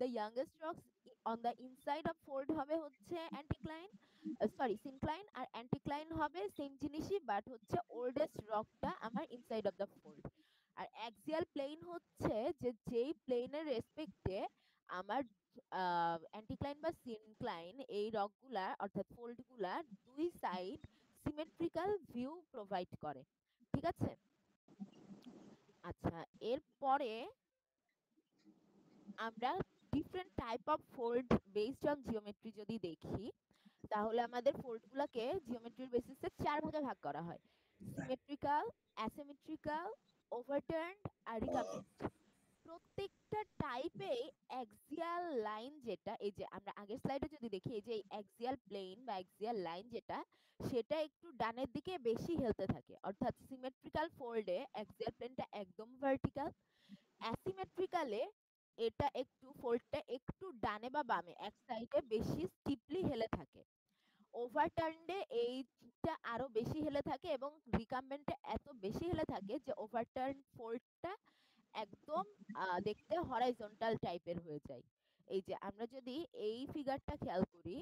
the youngest rocks on the inside of fold হবে হচ্ছে anticline, sorry syncline, আর anticline হবে সেম জিনিসই বাট হচ্ছে oldest রকটা আমার ইনসাইড অফ দ্য ফোল্ড। আর অ্যাক্সিয়াল প্লেন হচ্ছে যে যেই প্লেনের রেসপেক্টে আমার অ্যান্টিক্লাইন বা সিনক্লাইন এই রকগুলা অর্থাৎ ফোল্ডগুলা দুই সাইড সিমেট্রিক্যাল ভিউ প্রোভাইড করে। ঠিক আছে? আচ্ছা, এরপরে আমরা different type of fold based on geometry যদি দেখি, তাহলে আমাদের ফোল্ডগুলোকে জিওমেট্রির বেসিসে 4 ভাগে ভাগ করা হয়: সিমেট্রিক্যাল, অ্যাসিমেট্রিক্যাল, ওভারটার্নড আর রিকাম্বেন্ট। প্রত্যেকটা টাইপে অ্যাক্সিয়াল লাইন যেটা, এই যে আমরা আগের স্লাইডে যদি দেখি, এই যে অ্যাক্সিয়াল প্লেন বা অ্যাক্সিয়াল লাইন যেটা, সেটা একটু ডানের দিকে বেশি হেলতে থাকে। অর্থাৎ সিমেট্রিক্যাল ফোল্ডে অ্যাক্সিয়াল প্লেনটা একদম ভার্টিক্যাল, অ্যাসিমেট্রিক্যালে এটা একটু ফোল্ডটা একটু ডানে বা বামে এক সাইডে বেশি স্টিপলি হেলে থাকে। ওভারটার্নডে এইটা আরো বেশি হেলে থাকে এবং রিকাম্বেন্টে এত বেশি হেলে থাকে যে ওভারটার্ন ফোল্ডটা একদম দেখতে হরাইজন্টাল টাইপের হয়ে যায়। এই যে আমরা যদি এই ফিগারটা খেয়াল করি,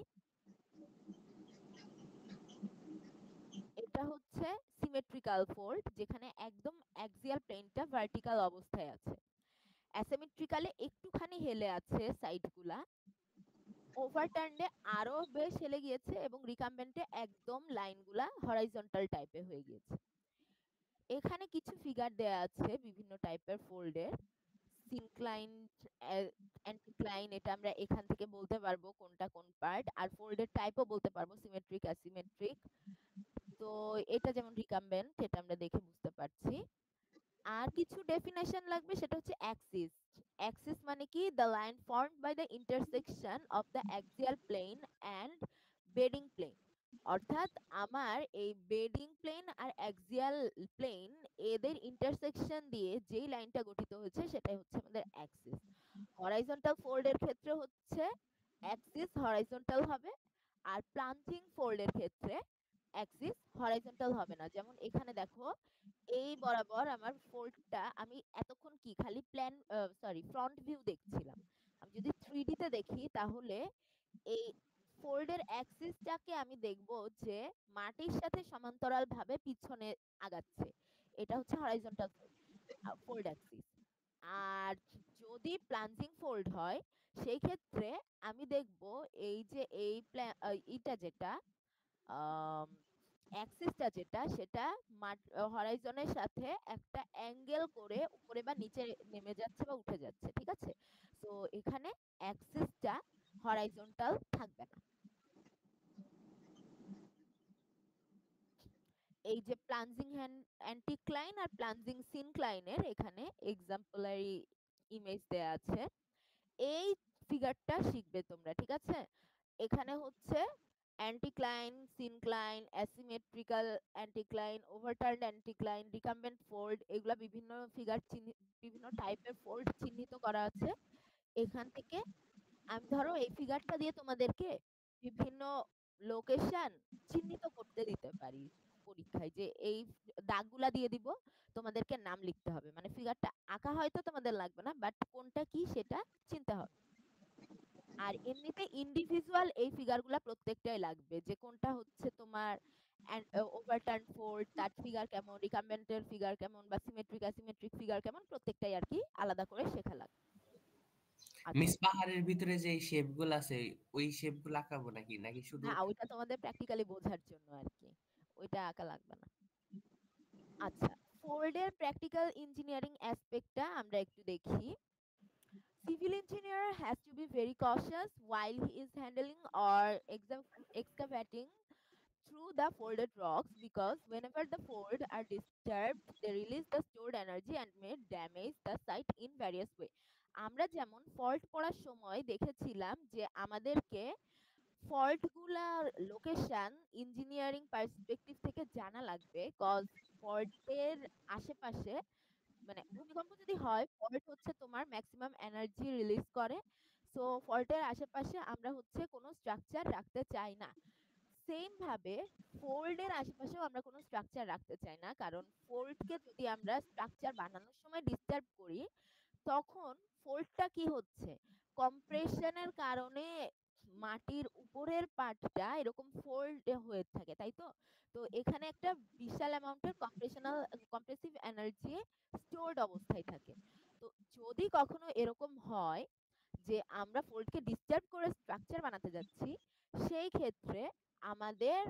এটা হচ্ছে সিমেট্রিক্যাল ফোল্ড যেখানে একদম অ্যাক্সিয়াল প্লেনটা ভার্টিক্যাল অবস্থায় আছে। অ্যাসিমেট্রিক্যালে একটুখানি হেলে আছে সাইডগুলা, ওভারটার্নে আরো বেশ হেলে গিয়েছে এবং রিকাম্বেন্টে একদম লাইনগুলা হরাইজন্টাল টাইপের হয়ে গিয়েছে। এখানে কিছু ফিগার দেয়া আছে বিভিন্ন টাইপের ফোল্ডের। সিনক্লাইন, অ্যান্টিক্লাইন, এটা আমরা এখান থেকে বলতে পারবো কোনটা কোন পার্ট, আর ফোল্ডের টাইপও বলতে পারবো সিমেট্রিক, অ্যাসিমেট্রিক। তো এটা যেমন রিকাম্বেন্ট, এটা আমরা দেখে বুঝতে পারছি। আর কিছু ডেফিনেশন লাগবে, সেটা হচ্ছে অ্যাক্সিস। অ্যাক্সিস মানে কি? The line formed by the intersection of the axial plane and bedding plane. অর্থাৎ আমার এই বেডিং প্লেন আর অ্যাক্সিয়াল প্লেন এদের ইন্টারসেকশন দিয়ে যেই লাইনটা গঠিত হয়েছে সেটাই হচ্ছে আমাদের অ্যাক্সিস। হরাইজন্টাল ফোল্ডের ক্ষেত্রে হচ্ছে অ্যাক্সিস হরাইজন্টাল হবে, আর প্লাঞ্চিং ফোল্ডের ক্ষেত্রে অ্যাক্সিস হরাইজন্টাল হবে না। যেমন এখানে দেখো, এই বরাবর আমার ফোল্ডটা, আমি এতক্ষণ কি খালি প্ল্যান সরি ফ্রন্ট ভিউ দেখছিলাম। আমি যদি 3D তে দেখি তাহলে এই ফোল্ডের অ্যাক্সিসটাকে আমি দেখব যে মাটির সাথে সমান্তরাল ভাবে পিছনে আগাচ্ছে। এটা হচ্ছে হরাইজন্টাল ফোল্ড অ্যাক্সিস। আর যদি প্লাঞ্জিং ফোল্ড হয় সেই ক্ষেত্রে আমি দেখব এই যে এই এটা যেটা অ্যাক্সিসটা যেটা, সেটা হরাইজনের সাথে একটা অ্যাঙ্গেল করে উপরে বা নিচে নেমে যাচ্ছে বা উঠে যাচ্ছে। ঠিক আছে? সো এখানে অ্যাক্সিসটা হরাইজন্টাল থাকবে না। এই যে প্লানজিং অ্যান্টিক্লাইন আর প্লানজিং সিনক্লাইনের এখানে এক্সাম্পলারি ইমেজ দেয়া আছে। এই ফিগারটা শিখবে তোমরা। ঠিক আছে? এখানে হচ্ছে অ্যান্টিক্লাইন, সিনক্লাইন, অ্যাসিমেট্রিক্যাল অ্যান্টিক্লাইন, ওভারটার্নড অ্যান্টিক্লাইন, রিকাম্বেন্ট ফোল্ড, এগুলা বিভিন্ন ফিগার বিভিন্ন টাইপের ফোল্ড চিহ্নিত করা আছে। এখান থেকে আমি ধরো এই ফিগারটা দিয়ে তোমাদেরকে বিভিন্ন লোকেশন চিহ্নিত করতে দিতে পারি পরীক্ষায়, যে এই দাগগুলা দিয়ে দিব, তোমাদেরকে নাম লিখতে হবে। মানে ফিগারটা আঁকা হয়তো তোমাদের লাগবে না, বাট কোনটা কি সেটা চিনতে হবে। আর এমনিতে ইন্ডিভিজুয়াল এই ফিগারগুলা প্রত্যেকটাই লাগবে, যে কোনটা হচ্ছে তোমার ওভারটার্ন ফোল্ড, তার ফিগার কেমন, রিকাম্বেন্টের ফিগার কেমন, বা সিমেট্রিক অ্যাসিমেট্রিক ফিগার কেমন, প্রত্যেকটাই আর কি আলাদা করে শেখা লাগবে। আচ্ছা, মিস পাহাড়ের ভিতরে যে শেপ গুলো আছে ওই শেপ গুলো আঁকাবো নাকি নাকি শুধু? না ওইটা তোমাদের প্র্যাকটিক্যালি বোঝার জন্য আর কি, ওইটা আঁকা লাগবে না। আচ্ছা, ফোল্ডের প্র্যাকটিক্যাল ইঞ্জিনিয়ারিং অ্যাসপেক্টটা আমরা একটু দেখি। Civil engineer has to be very cautious while he is handling or excavating through the folded rocks, because whenever the fold are disturbed they release the stored energy and may damage the site in various way. আমরা যেমন fault পড়ার সময় দেখেছিলাম যে আমাদেরকে fault গুলার location engineering perspective থেকে জানা লাগবে, কজ ফল্টের আশেপাশে, মানে ভূমিকম্প যদি হয় ফল্ট হচ্ছে তোমার ম্যাক্সিমাম এনার্জি রিলিজ করে। সো ফল্টের আশেপাশে আমরা হচ্ছে কোনো স্ট্রাকচার রাখতে চাই না। সেম ভাবে ফোল্ডের আশেপাশেও আমরা কোনো স্ট্রাকচার রাখতে চাই না, কারণ ফোল্ডকে যদি আমরা স্ট্রাকচার বানানোর সময় ডিস্টার্ব করি তখন ফোল্ডটা কি হচ্ছে, কম্প্রেশনের কারণে মাটির উপরের পার্টটা এরকম ফোল্ড হয়ে থাকে, তাই তো? তো এখানে একটা বিশাল অ্যামাউন্টের কম্প্রেসিভ এনার্জি স্টোরড অবস্থায় থাকে। তো যদি কখনো এরকম হয় যে আমরা ফোল্ডকে ডিসটার্ব করে স্ট্রাকচার বানাতে যাচ্ছি, সেই ক্ষেত্রে আমাদের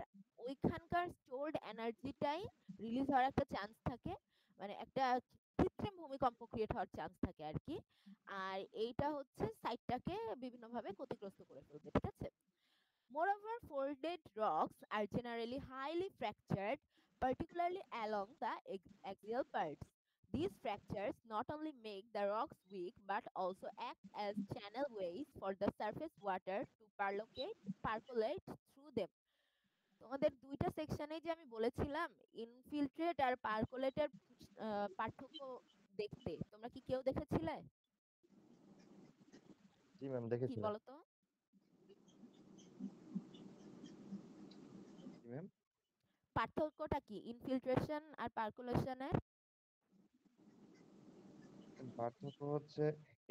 ওইখানকার স্টোরড এনার্জিটাই রিলিজ হওয়ার একটা চান্স থাকে, মানে একটা কৃত্রিম ভূমিকম্প ক্রিয়েট হওয়ার চান্স থাকে আর কি। আর এইটা হচ্ছে সাইটটাকে বিভিন্নভাবে ক্ষতিগ্রস্ত করে ফেলবে, ঠিক আছে? Moreover, folded rocks are generally highly fractured, particularly along the axial parts. These fractures not only make the rocks weak but also act as channelways for the surface water to percolate through them. তোমাদের দুইটা সেকশনে যে আমি বলেছিলাম infiltrate আর পার্কোলেটের পার্থক্য দেখতে, তোমরা কি কেউ দেখেছিলে? জি ম্যাম, কি দেখেছিলাম। বলো তো? জি ম্যাম। পার্থক্যটা কি ইনফিল্ট্রেশন আর পার্কুলেশনের? পার্থক্য হচ্ছে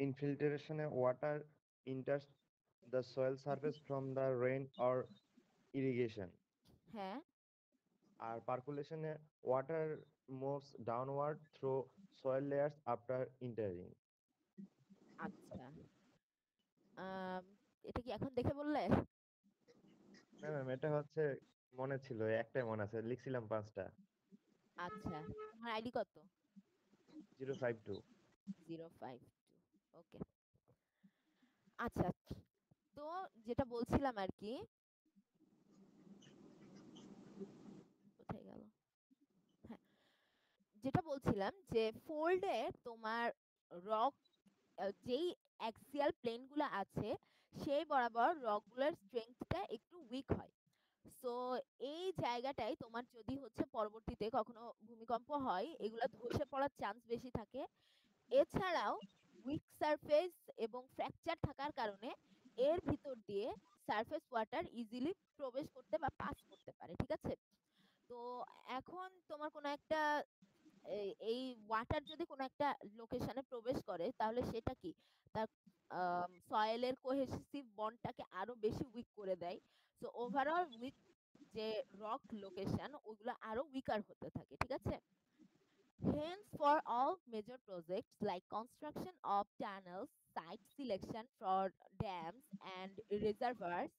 ইনফিল্ট্রেশনে water enters the soil surface from the rain or irrigation, হ্যাঁ। আর পার্কুলেশনে water moves downward through soil layers after entering. আচ্ছা। আম, এটা কি এখন দেখে বললে? না ম্যাম, এটা হচ্ছে মনে ছিল, একটাই মনে আছে, লিখছিলাম 5টা। আচ্ছা, তোমার আইডি কত? 052। 052। ওকে। আচ্ছা, তো যেটা বলছিলাম আর কি, কোথায় গেল? হ্যাঁ, যেটা বলছিলাম যে ফোল্ডে তোমার রক যেই অ্যাক্সিয়াল প্লেন গুলো আছে সেই বরাবর রকগুলোর স্ট্রেংথটা একটু উইক হয়। সো এই জায়গাটায় তোমার যদি হচ্ছে পরবর্তীতে কখনো ভূমিকম্প হয়, এগুলা ধসে পড়ার চান্স বেশি থাকে। এছাড়াও উইক সারফেস এবং ফ্র্যাকচার থাকার কারণে এর ভিতর দিয়ে সারফেস ওয়াটার ইজিলি প্রবেশ করতে বা পাস করতে পারে, ঠিক আছে? তো এখন তোমার কোনো একটা এই ওয়াটার যদি কোনো একটা লোকেশনে প্রবেশ করে তাহলে সেটা কি তার সয়েলের কোহেসিভ বন্ডটাকে আরো বেশি উইক করে দেয়। সো ওভারঅল উইক যে রক লোকেশন ওগুলো আরো উইকার হতে থাকে, ঠিক আছে? Hence, for all major projects like construction of tunnels, site selection for dams and reservoirs,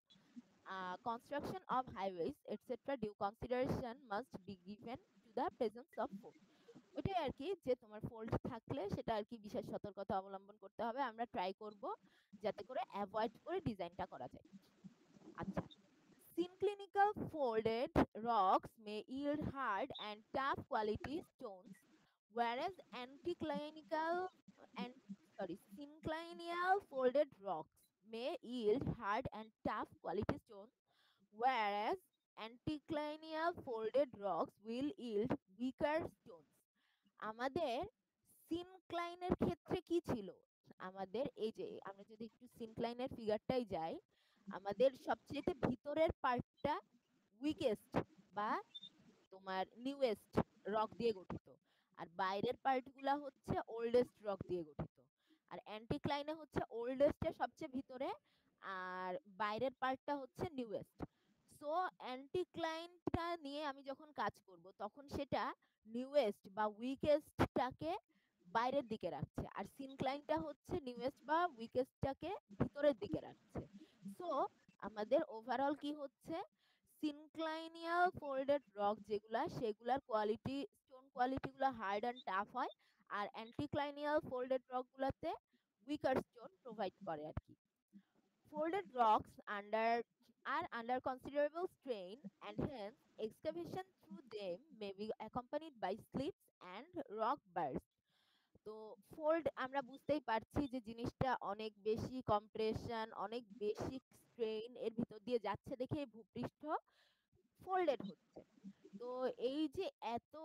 construction of highways, etc., due consideration must be given to the presence of fold. ওইটাই আর কি, যে তোমার ফোল্ড থাকলে সেটা আর কি বিশেষ সতর্কতা অবলম্বন করতে হবে। আমরা ট্রাই করব যাতে করে অ্যাভয়েড করে ডিজাইনটা করা যায়। আচ্ছা, synclinal folded rocks may yield hard and tough quality stones, whereas and synclinal folded rocks may yield hard and tough quality stones, whereas anticlinal folded rocks will yield weaker stones. আমাদের সিনক্লাইনের ক্ষেত্রে কি ছিল? আমাদের এই যে আমরা যদি একটু সিনক্লাইনের ফিগারটাই যাই, আমাদের সবচেয়ে ভিতরের পার্টটা উইকেস্ট বা তোমার নিউয়েস্ট রক দিয়ে গঠিত, আর বাইরের পার্টগুলা হচ্ছে ওল্ডেস্ট রক দিয়ে গঠিত। আর অ্যান্টিক্লাইনে হচ্ছে ওল্ডেস্টের সবচেয়ে ভিতরে, আর বাইরের পার্টটা হচ্ছে নিউয়েস্ট। সো অ্যান্টিক্লাইনটা নিয়ে আমি যখন কাজ করব তখন সেটা নিউয়েস্ট বা উইকেস্টটাকে বাইরের দিকে রাখছে, আর সিনক্লাইনটা হচ্ছে নিউয়েস্ট বা উইকেস্টটাকে ভিতরের দিকে রাখছে। সো আমাদের ওভারঅল কি হচ্ছে, সিনক্লাইনিয়াল ফোল্ডেড রক যেগুলা সেগুলার কোয়ালিটি, স্টোন কোয়ালিটি গুলা হার্ড অ্যান্ড টাফ হয়, আর অ্যান্টিক্লাইনিয়াল ফোল্ডেড রক গুলাতে উইকার স্টোন প্রোভাইড করে আর কি। Folded rocks are under considerable strain, and hence excavation through them may be accompanied by slips and rock bursts. তো fold আমরা বুঝতেই পারছি যে জিনিসটা অনেক বেশি কম্প্রেশন, অনেক বেশি স্ট্রেইন এর ভিতর দিয়ে যাচ্ছে দেখে ভূপৃষ্ঠ ফোল্ডেড হচ্ছে। তো এই যে এত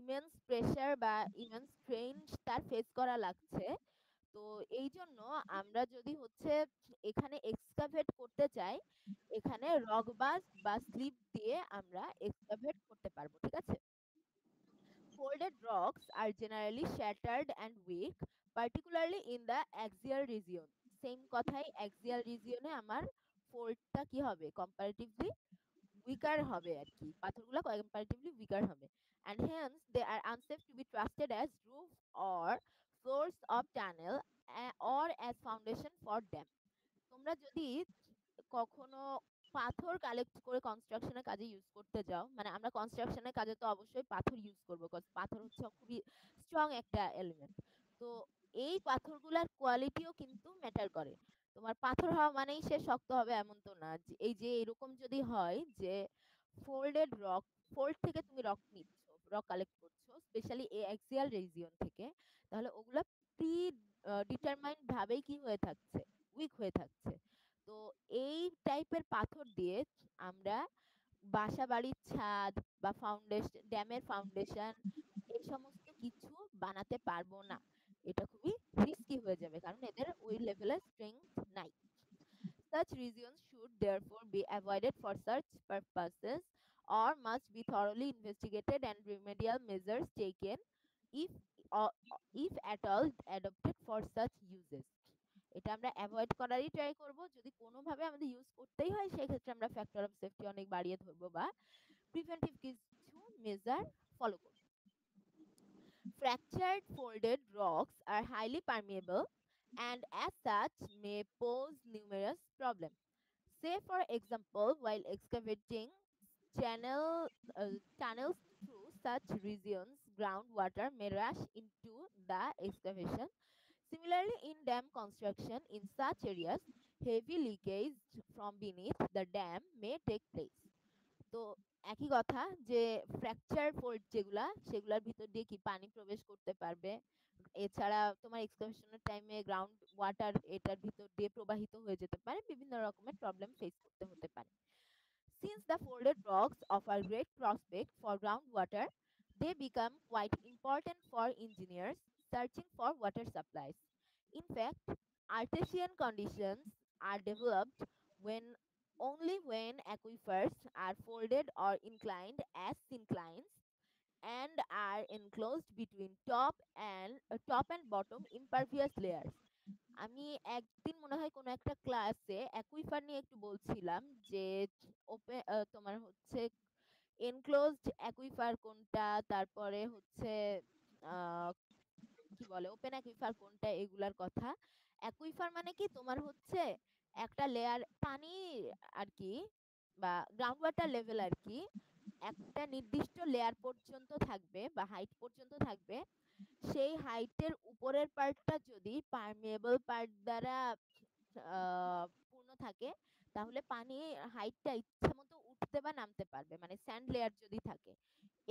ইমেন্স প্রেসার বা ইমেন্স স্ট্রেইন তার ফেস করা লাগছে, তো এই জন্য আমরা যদি হচ্ছে এখানে এক্সকাভেট করতে চাই, এখানে রক বাস বা স্লিপ দিয়ে আমরা এক্সকাভেট করতে পারবো, ঠিক আছে? Folded rocks are generally shattered and weak, particularly in the axial regions. Same কথাই অ্যাক্সিয়াল রিজিয়নে আমার ফোল্ডটা কি হবে, কম্পারেটিভলি উইকার হবে আর কি, পাথরগুলো কম্পারেটিভলি উইকার হবে, and hence they are unsafe to be trusted as roof or floors of tunnel or as foundation for dam. তোমরা যদি কখনো পাথর কালেক্ট করে কনস্ট্রাকশনের কাজে ইউজ করতে যাও, মানে আমরা কনস্ট্রাকশনের কাজে তো অবশ্যই পাথর ইউজ করবো, কজ পাথর হচ্ছে খুবই স্ট্রং একটা এলিমেন্ট। তো এই পাথরগুলার কোয়ালিটিও কিন্তু ম্যাটার করে। তোমার পাথর হওয়া মানেই সে শক্ত হবে এমন তো না। এই যে এরকম যদি হয় যে ফোল্ডেড রক, ফোল্ড থেকে তুমি রক নিচ্ছ, রক কালেক্ট করছো স্পেশালি এই অ্যাক্সিয়াল রিজিয়ন থেকে, তাহলে ওগুলা প্রি ডিটারমাইন্ড ভাবেই কি হয়ে থাকছে, উইক হয়ে থাকছে। তো এই টাইপের পাথর দিয়ে আমরা বাসা বাড়ির ছাদ বা ফাউন্ডেশন, ড্যামের ফাউন্ডেশন, এই সমস্ত কিছু বানাতে পারবো না। এটা খুবই রিস্কি হয়ে যাবে, কারণ এদের ওই লেভেলের স্ট্রেংথ নাই। Such regions should therefore be avoided for such purposes or must be thoroughly investigated and remedial measures taken if uh, if at all adopted for such uses. এটা আমরা অ্যাভয়েড করারই ট্রাই করব। যদি কোনোভাবে আমাদের ইউজ করতেই হয় সেক্ষেত্রে আমরা ফ্যাক্টর অফ সেফটি অনেক বাড়িয়ে ধরবো বা প্রিভেন্টিভ কিছু মেজার ফলো করব। Fractured folded rocks are highly permeable and as such may pose numerous problems. Say for example, while excavating tunnels through such regions, groundwater may rush into the excavation. Similarly, in dam construction in such areas, heavy leakage from beneath the dam may take place. তো একই কথা যে fracture fold যেগুলা, সেগুলোর ভিতর দিয়ে কি পানি প্রবেশ করতে পারবে। এছাড়া তোমার এক্সকাভেশনের টাইমে গ্রাউন্ড ওয়াটার এটার ভিতর দিয়ে প্রবাহিত হয়ে যেতে পারে, বিভিন্ন রকমের প্রবলেম ফেস করতে হতে পারে। Since the folded rocks offer great prospect for groundwater, they become quite important for engineers searching for water supplies. In fact, artesian conditions are developed when only when aquifers are folded or inclined as synclines and are enclosed between top and bottom impervious layers. আমি একদিন মনে হয় কোনো একটা ক্লাসে aquifer নিয়ে একটু বলছিলাম যে তোমার হচ্ছে এনক্লোজড অ্যাকুইফার কোনটা, তারপরে হচ্ছে আহ কি বলে ওপেন অ্যাকুইফার কোনটা, এগুলার কথা। অ্যাকুইফার মানে কি তোমার হচ্ছে একটা লেয়ার পানি আর কি, বা গ্রাউন্ড ওয়াটার লেভেল আর কি, একটা নির্দিষ্ট লেয়ার পর্যন্ত থাকবে বা হাইট পর্যন্ত থাকবে। সেই হাইটের উপরের পার্টটা যদি পারমিয়েবল পার্ট দ্বারা পূর্ণ থাকে, তাহলে পানি হাইটটা ইচ্ছে মতো উঠতে বা নামতে পারবে, মানে স্যান্ড লেয়ার যদি থাকে।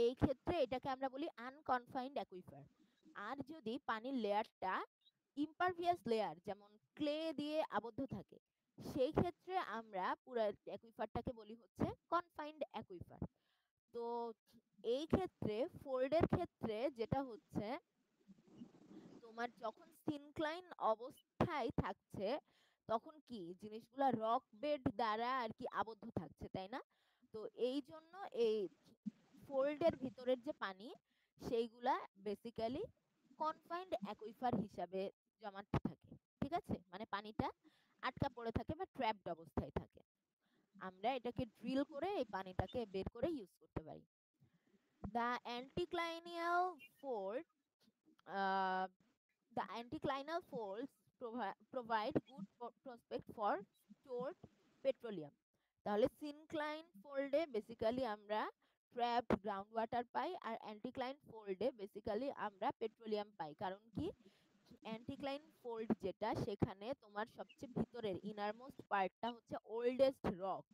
এই ক্ষেত্রে এটাকে আমরা বলি আনকনফাইন্ড অ্যাকুইফার। আর যদি পানির লেয়ারটা ইমপারভিয়াস লেয়ার, যেমন ক্লে দিয়ে আবদ্ধ থাকে, সেই ক্ষেত্রে আমরা পুরো অ্যাকুইফারটাকে বলি হচ্ছে কনফাইন্ড অ্যাকুইফার। তো এই ক্ষেত্রে ফোল্ডের ক্ষেত্রে যেটা হচ্ছে, তোমার যখন সিনক্লাইন অবস্থায় থাকছে তখন কি জিনিসগুলা রক বেড দ্বারা আর কি আবদ্ধ থাকছে, তাই না? তো এই জন্য এই ফোল্ডের ভিতরের যে পানি, সেইগুলা বেসিক্যালি কনফাইন্ড অ্যাকুইফার হিসাবে জমাট থাকে। ঠিক আছে, মানে পানিটা আটকা পড়ে থাকে বা ট্র্যাপড অবস্থায় থাকে। আমরা এটাকে ড্রিল করে এই পানিটাকে বের করে ইউজ করতে পারি। The anticlinal fold The anticlinal folds provide good prospect for stored petroleum. তাহলে সিনক্লাইন ফোল্ডে বেসিক্যালি আমরা ট্র্যাপড গ্রাউন্ড ওয়াটার পাই, আর অ্যান্টিক্লাইন ফোল্ডে বেসিক্যালি আমরা পেট্রোলিয়াম পাই। কারণ কি, অ্যান্টিক্লাইন ফোল্ড যেটা, সেখানে তোমার সবচেয়ে ভিতরের ইনারমোস্ট পার্টটা হচ্ছে ওল্ডেস্ট রক।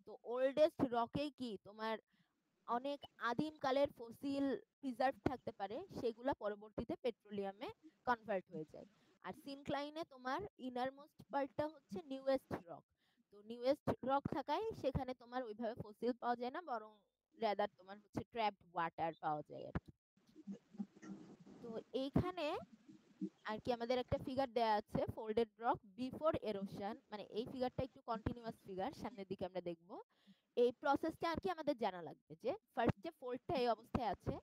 তো ওল্ডেস্ট রকেই কি তোমার অনেক আদিমকালের ফসিল প্রিজার্ভ থাকতে পারে, সেগুলা পরবর্তীতে পেট্রোলিয়ামে কনভার্ট হয়ে যায়। আর সিনক্লাইনে তোমার ইনারমোস্ট পার্টটা হচ্ছে নিউয়েস্ট রক। তো নিউয়েস্ট রক থাকায় সেখানে তোমার ওইভাবে ফসিল পাওয়া যায় না, বরং রাদার তোমার হচ্ছে ট্র্যাপড ওয়াটার পাওয়া যায় আর কি। তো এইখানে আর কি আমাদের একটা ফিগার দেয়া আছে ফোল্ডেড রক বিফোর এরোশন, মানে এই ফিগারটা একটু কন্টিনিউয়াস ফিগার, সামনের দিকে আমরা দেখব। এই প্রসেসটা আর কি আমাদের জানা লাগবে যে ফার্স্ট যে ফোল্ডটা এই অবস্থায় আছে,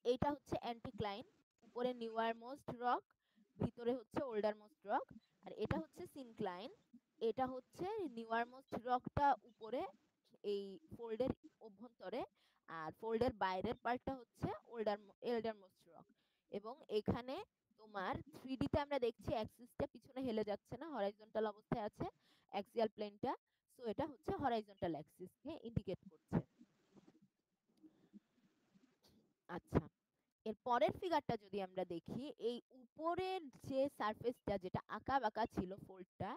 এইটা হচ্ছে অ্যান্টিক্লাইন, উপরে নিউয়ার মোস্ট রক, ভিতরে হচ্ছে ওল্ডার মোস্ট রক, আর এটা হচ্ছে সিনক্লাইন, এটা হচ্ছে নিউয়ারমোস্ট রকটা উপরে এই ফোল্ডের অভ্যন্তরে, আর ফোল্ডের বাইরের পার্টটা হচ্ছে এল্ডারমোস্ট রক। এবং এখানে তোমার 3D তে আমরা দেখছি অ্যাক্সিসটা পিছনে হেলে যাচ্ছে না, হরাইজন্টাল অবস্থায় আছে অ্যাক্সিয়াল প্লেনটা। সো এটা হচ্ছে হরাইজন্টাল অ্যাক্সিসকে ইন্ডিকেট করছে। আচ্ছা, এর পরের ফিগারটা যদি আমরা দেখি, এই উপরের যে সারফেসটা যেটা আঁকা বাঁকা ছিল ফোল্ডটা,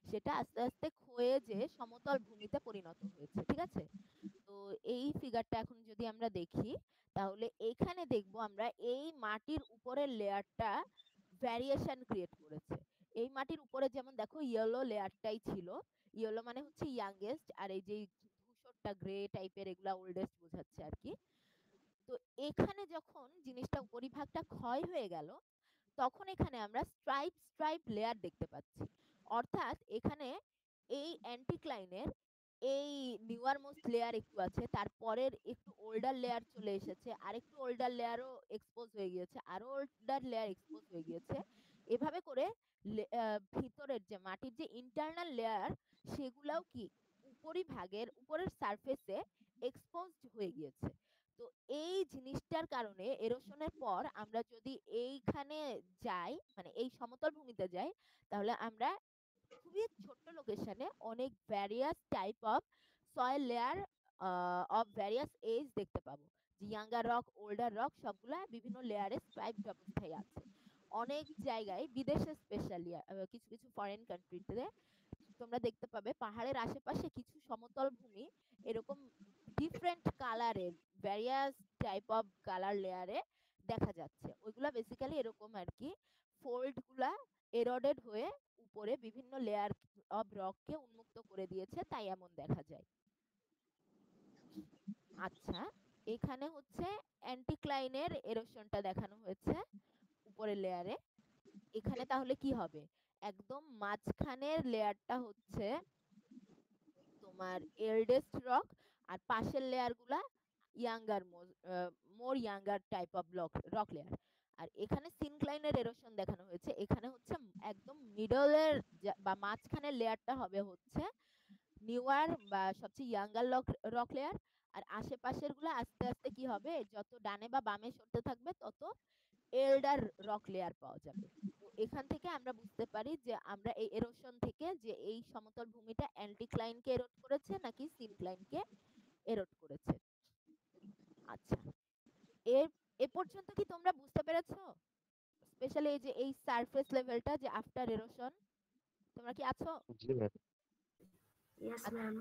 সেটা আস্তে আস্তে ক্ষয়ে যে সমতল ভূমিতে পরিণত হয়েছে, ঠিক আছে? তো এই ফিগারটা এখন যদি আমরা দেখি, তাহলে এখানে দেখবো আমরা এই মাটির উপরের লেয়ারটা ভ্যারিয়েশন ক্রিয়েট করেছে। এই মাটির উপরে যেমন দেখো ইয়েলো লেয়ারটাই ছিল, ইয়েলো মানে হচ্ছে ইয়াংগেস্ট, আর এই যে ধূসরটা গ্রে টাইপের এগুলা ওল্ডেস্ট বোঝাচ্ছে আর কি। তো এখানে যখন জিনিসটা উপরিভাগটা ক্ষয় হয়ে গেল, তখন এখানে আমরা স্ট্রাইপ স্ট্রাইপ লেয়ার দেখতে পাচ্ছি। অর্থাৎ এখানে এই অ্যান্টিক্লাইনের এই নিউয়ার মোস্ট লেয়ার একটু আছে, তারপরের একটু ওল্ডার লেয়ার চলে এসেছে, আরেকটু ওল্ডার লেয়ারও এক্সপোজ হয়ে গিয়েছে, আরো ওল্ডার লেয়ার এক্সপোজ হয়ে গিয়েছে। এভাবে করে ভিতরের যে মাটির যে ইন্টারনাল লেয়ার, সেগুলাও কি উপরিভাগের উপরের সারফেসে এক্সপোজড হয়ে গিয়েছে। তো এই জিনিসটার কারণে এরোশনের পর আমরা যদি এইখানে যাই, মানে এই সমতল ভূমিতে যাই, তাহলে আমরা খুবই ছোট্ট লোকেশনে অনেক various type of soil layer of various age দেখতে পাবো। যে ইয়াঙ্গার রক, ওল্ডার রক, সবগুলা বিভিন্ন লেয়ারে স্ট্রাইপড অবস্থায় আছে। অনেক জায়গায় বিদেশে স্পেশালি কিছু কিছু ফরেন কান্ট্রিতে তোমরা দেখতে পাবে পাহাড়ের আশেপাশে কিছু সমতল ভূমি এরকম ডিফারেন্ট কালারের ভ্যারিয়াস টাইপ অফ কালার লেয়ারে দেখা যাচ্ছে। ওইগুলা বেসিক্যালি এরকম আর কি, ফোল্ড গুলা এরোডেড হয়ে উপরে বিভিন্ন লেয়ার অফ রককে উন্মুক্ত করে দিয়েছে, তাই এমন দেখা যায়। আচ্ছা, এখানে হচ্ছে অ্যান্টিক্লাইনের এরোশনটা দেখানো হয়েছে উপরের লেয়ারে। এখানে তাহলে কি হবে, একদম মাঝখানের লেয়ারটা হচ্ছে তোমার এল্ডেস্ট রক, আর পাশের লেয়ারগুলা younger more younger type of rock layer. আর এখানে সিনক্লাইনের এরোশন দেখানো হয়েছে, এখানে হচ্ছে একদম মিডলের বা মাঝখানের লেয়ারটা হবে হচ্ছে নিউয়ার বা সবচেয়ে ইয়াঙ্গার রক লেয়ার। আর আশেপাশের গুলা আস্তে আস্তে কি হবে, যত ডানে বা বামে সরতে থাকবে তত এল্ডার রক লেয়ার পাওয়া যাবে। তো এখান থেকে আমরা বুঝতে পারি যে আমরা এই এরোশন থেকে যে এই সমতল ভূমিটা অ্যান্টিক্লাইনকে এরোড করেছে নাকি সিনক্লাইনকে এরোড করেছে। আচ্ছা, এর এ পর্যন্ত কি তোমরা বুঝতে পেরেছো? স্পেশালি এই যে এই সারফেস লেভেলটা যে আফটার এরোশন, তোমরা কি আছো? জি ম্যাম। Yes ma'am.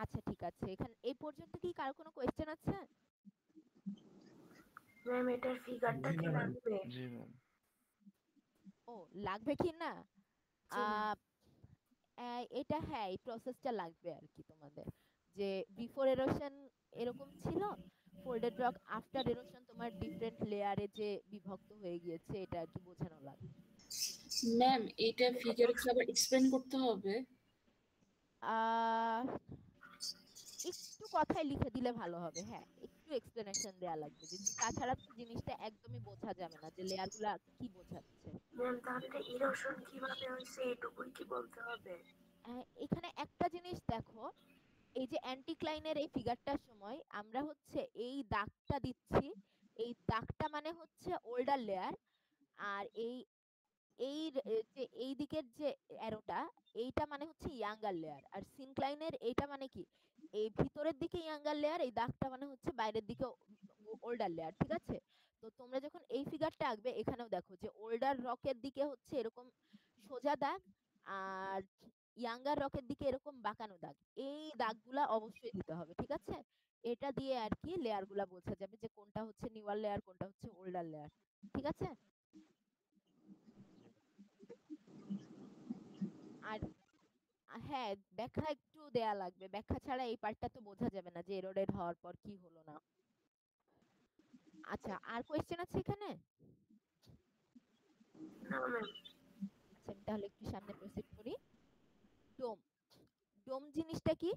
আচ্ছা ঠিক আছে, এখানে এই পর্যন্ত কি কারো কোনো কোয়েশ্চেন আছে? ম্যাম এটার ফিগারটা কি লাগবে? জি ম্যাম। ও লাগবে কি না, জি ম্যাম। এটা হ্যাঁ, এই প্রসেসটা লাগবে আর কি তোমাদের, যে বিফোর এরোশন এরকম ছিল, ফোল্ডেড রক আফটার এরোশন তোমার ডিফারেন্ট লেয়ারে যে বিভক্ত হয়ে গিয়েছে, এটা আর কি বোঝানো লাগবে। ম্যাম এটা ফিগারে আবার এক্সপ্লেন করতে হবে? আহ একটু কথায় লিখে দিলে ভালো হবে, হ্যাঁ একটু এক্সপ্লেনেশন দেয়া লাগবে, যে তাছাড়া তো জিনিসটা একদমই বোঝা যাবে না যে লেয়ারগুলা কি বোঝাচ্ছে। ম্যাম তাহলে ইরোশন কিভাবে হয়েছে এটুকুই কি বলতে হবে? এখানে একটা জিনিস দেখো, এই যে অ্যান্টিক্লাইনের এই ফিগারটার সময় আমরা হচ্ছে এই দাগটা দিচ্ছি, এই দাগটা মানে হচ্ছে ওল্ডার লেয়ার, আর এই এই যে এই দিকের যে অ্যারোটা, এইটা মানে হচ্ছে ইয়াঙ্গার লেয়ার। আর সিনক্লাইনের এইটা মানে কি, এই ভিতরের দিকে ইয়াঙ্গার লেয়ার, এই দাগটা মানে হচ্ছে বাইরের দিকে ওল্ডার লেয়ার, ঠিক আছে? তো তোমরা যখন এই ফিগারটা আঁকবে, এখানেও দেখো যে ওল্ডার রকের দিকে হচ্ছে এরকম সোজা দাগ, আর ইয়াঙ্গার রকের দিকে এরকম বাঁকানো দাগ। এই দাগগুলা অবশ্যই দিতে হবে, ঠিক আছে? এটা দিয়ে আর কি লেয়ারগুলা বোঝা যাবে যে কোনটা হচ্ছে নিউয়ার লেয়ার, কোনটা হচ্ছে ওল্ডার লেয়ার, ঠিক আছে? আর হ্যাঁ, ব্যাখ্যা একটু দেয়া লাগবে, ব্যাখ্যা ছাড়া এই পার্টটা তো বোঝা যাবে না যে এরোডেড হওয়ার পর কি হলো না। আচ্ছা, আর কোয়েশ্চেন আছে এখানে? না ম্যাম। আচ্ছা, আমি তাহলে একটু সামনে প্রসিড করি। ডোম, ডোম জিনিসটা কি?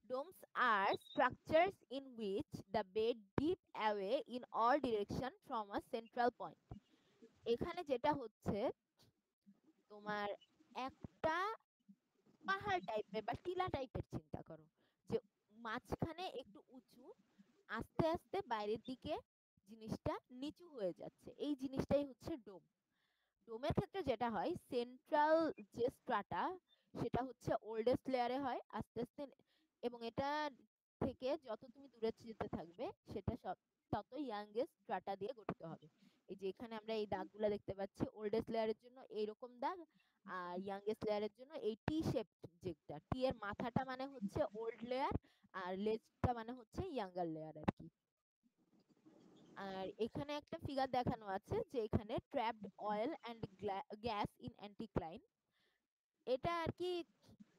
Domes are structures in which the bed dip away in all direction from a central point. এখানে যেটা হচ্ছে তোমার একটা পাহাড় টাইপের বা টিলা টাইপের চিন্তা করো, যে মাঝখানে একটু উঁচু, আস্তে আস্তে বাইরের দিকে জিনিসটা নিচু হয়ে যাচ্ছে, এই জিনিসটাই হচ্ছে ডোম। ডোমের ক্ষেত্রে যেটা হয়, সেন্ট্রাল যে স্ট্রাটা সেটা হচ্ছে ওল্ডেস্ট লেয়ারে হয় আস্তে আস্তে, এবং এটা থেকে যত তুমি দূরে যেতে থাকবে সেটা তত ইয়াংগেস্ট স্ট্রাটা দিয়ে গঠিত হবে। এই যে এখানে আমরা এই দাগগুলো দেখতে পাচ্ছি, ওল্ডেস্ট লেয়ারের জন্য এইরকম দাগ, আর ইয়াংগেস্ট লেয়ারের জন্য এই টি শেপ, যেটা টি এর মাথাটা মানে হচ্ছে ওল্ড লেয়ার, আর লেজটা মানে হচ্ছে ইয়াঙ্গার লেয়ার আর কি। আর এখানে একটা ফিগার দেখানো আছে যে এখানে trapped oil and gas in anticline, এটা আর কি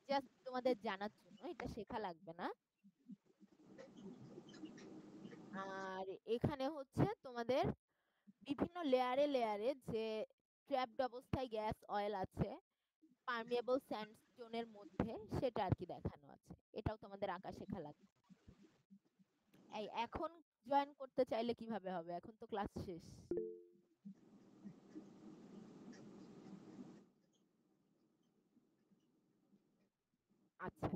জাস্ট তোমাদের জানার জন্য, এটা শেখা লাগবে না। আর এখানে হচ্ছে তোমাদের বিভিন্ন লেয়ারে লেয়ারে যে ট্র্যাপড অবস্থায় গ্যাস অয়েল আছে পার্মিয়েবল স্যান্ডস্টোনের মধ্যে, সেটা আর কি দেখানো আছে। এটাও তোমাদের আঁকা শেখা লাগবে। এই এখন জয়েন করতে চাইলে কিভাবে হবে? এখন তো ক্লাস শেষ। আচ্ছা,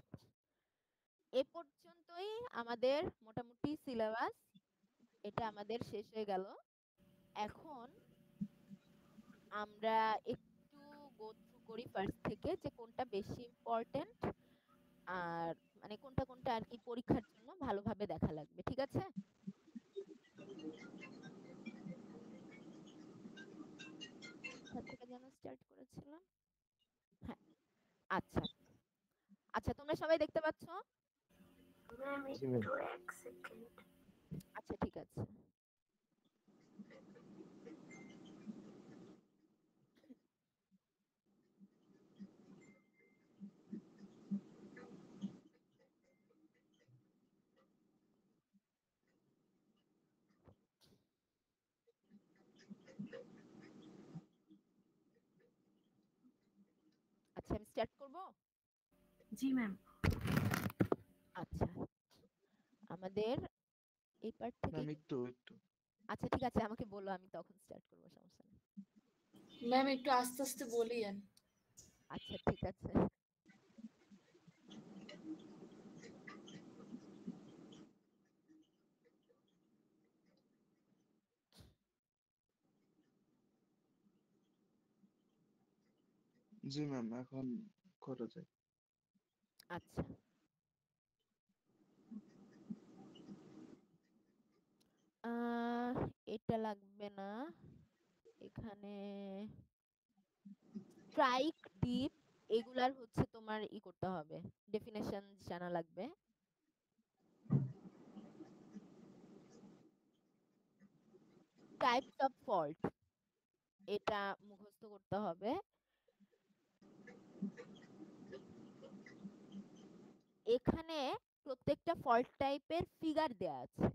এ পর্যন্তই আমাদের মোটামুটি সিলেবাস, এটা আমাদের শেষ হয়ে গেল। এখন আমরা একটু গো থ্রু করি ফার্স্ট থেকে, যে কোনটা বেশি ইম্পর্টেন্ট, আর মানে কোনটা কোনটা আর কি পরীক্ষার জন্য ভালোভাবে দেখা লাগবে, ঠিক আছে? কোথা থেকে যেন স্টার্ট করেছিলাম? হ্যাঁ, আচ্ছা আচ্ছা, তোমরা সবাই দেখতে পাচ্ছ? ম্যাম জি ম্যাম। একটু এক সেকেন্ড। আচ্ছা ঠিক আছে। আচ্ছা আমি স্টার্ট করব। জি ম্যাম। আচ্ছা, আমাদের এই পার্ট থেকে ম্যাম একটু আচ্ছা ঠিক আছে, আমাকে বলো, আমি তখন স্টার্ট করবো, সমস্যা নেই। ম্যাম একটু আস্তে আস্তে বলিয়েন। আচ্ছা ঠিক আছে। জি ম্যাম এখন করা যায়। আচ্ছা, এটা লাগবে না। এখানে স্ট্রাইক, ডিপ, এগুলার হচ্ছে তোমার ই করতে হবে, ডেফিনেশন জানা লাগবে। টাইপস অফ ফল্ট, এটা মুখস্থ করতে হবে। এখানে প্রত্যেকটা ফল্ট টাইপের ফিগার দেয়া আছে,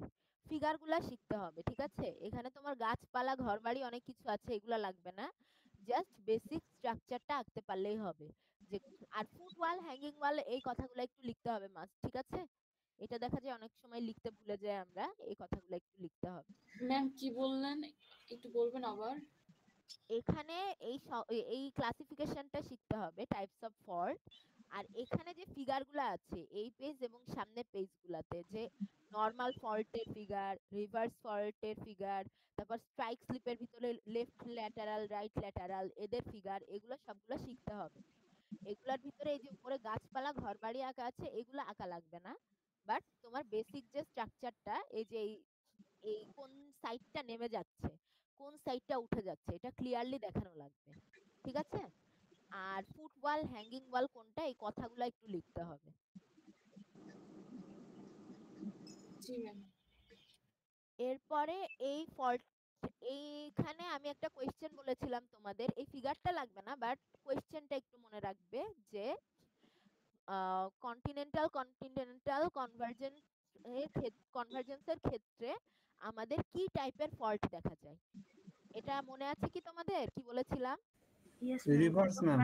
ফিগারগুলা শিখতে হবে, ঠিক আছে? এখানে তোমার গাছপালা ঘরবাড়ি অনেক কিছু আছে, এগুলা লাগবে না, জাস্ট বেসিক স্ট্রাকচারটা আঁকতে পারলেই হবে। যে আর ফুট ওয়াল, হ্যাঙ্গিং ওয়াল, এই কথাগুলো একটু লিখতে হবে মাস্ট, ঠিক আছে? এটা দেখা যায় অনেক সময় লিখতে ভুলে যাই আমরা, এই কথাগুলো একটু লিখতে হবে। ম্যাম কি বললেন, একটু বলবেন আবার? এখানে এই ক্লাসিফিকেশনটা শিখতে হবে, টাইপস অফ ফল্ট। আর এখানে যে ফিগারগুলো আছে এই পেজ এবং সামনের পেজগুলোতে, যে নরমাল ফল্টের ফিগার, রিভার্স ফল্টের ফিগার, তারপর স্ট্রাইক স্লিপের ভিতরে লেফট ল্যাটারাল, রাইট ল্যাটারাল, এদের ফিগার, এগুলো সবগুলো শিখতে হবে। এগুলোর ভিতরে এই যে উপরে গাছপালা ঘরবাড়ি আঁকা আছে, এগুলো আঁকা লাগবে না, বাট তোমার বেসিক যে স্ট্রাকচারটা, এই যে এই কোন সাইডটা নেমে যাচ্ছে, কোন সাইডটা উঠে যাচ্ছে, এটা ক্লিয়ারলি দেখানো লাগবে, ঠিক আছে? আর ফুট ওয়াল, হ্যাঙ্গিং ওয়াল কোনটা, এই কথাগুলো একটু লিখতে হবে। জি ম্যাম। এরপরে এই ফল্ট, এইখানে আমি একটা কোয়েশ্চেন বলেছিলাম তোমাদের, এই ফিগারটা লাগবে না, বাট কোয়েশ্চেনটা একটু মনে রাখবে, যে কন্টিনেন্টাল কন্টিনেন্টাল কনভার্জেন্সের ক্ষেত্রে আমাদের কি টাইপের ফল্ট দেখা যায়? এটা মনে আছে কি তোমাদের, কি বলেছিলাম? Yes reverse ma'am.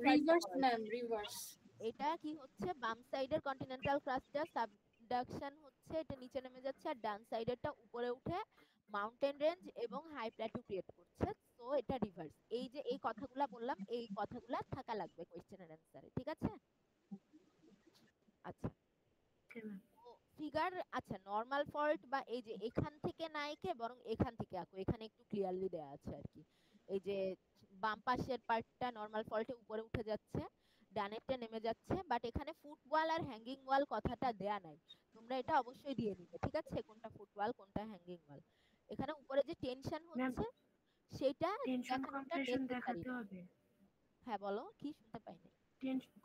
Reverse ma'am, reverse. এটা কি হচ্ছে, বাম সাইডের কন্টিনেন্টাল ক্রাস্টটা সাবডাকশন হচ্ছে, এটা নিচে নেমে যাচ্ছে, আর ডান সাইডেরটা উপরে উঠে মাউন্টেন রেঞ্জ এবং হাই প্ল্যাটু ক্রিয়েট করছে। তো তো এটা রিভার্স। এই যে এই কথাগুলা বললাম, এই কথাগুলা থাকা লাগবে কোয়েশ্চেনের অ্যান্সারে, ঠিক আছে? আচ্ছা, ওকে ম্যাম। তো ফিগার, আচ্ছা নর্মাল ফল্ট বা এই যে এখান থেকে না এঁকে বরং এখান থেকে আঁকো, এখানে একটু ক্লিয়ারলি দেয়া আছে আর কি। এই যে বাম পাশের পার্টটা নর্মাল ফল্টে উপরে উঠে যাচ্ছে, ডানেরটা নেমে যাচ্ছে, বাট এখানে ফুটওয়াল আর হ্যাঙ্গিং ওয়াল কথাটা দেয়া নাই। তোমরা এটা অবশ্যই দিয়ে নিবে, ঠিক আছে? কোনটা ফুটওয়াল কোনটা হ্যাঙ্গিং ওয়াল। এখানে উপরে যে টেনশন ম্যাম হচ্ছে সেটা টেনশন দেখানোটা কম্প্রেশন নেসেসারি দেখাতে না। হবে। হ্যাঁ বলো, কি শুনতে পাই নাই?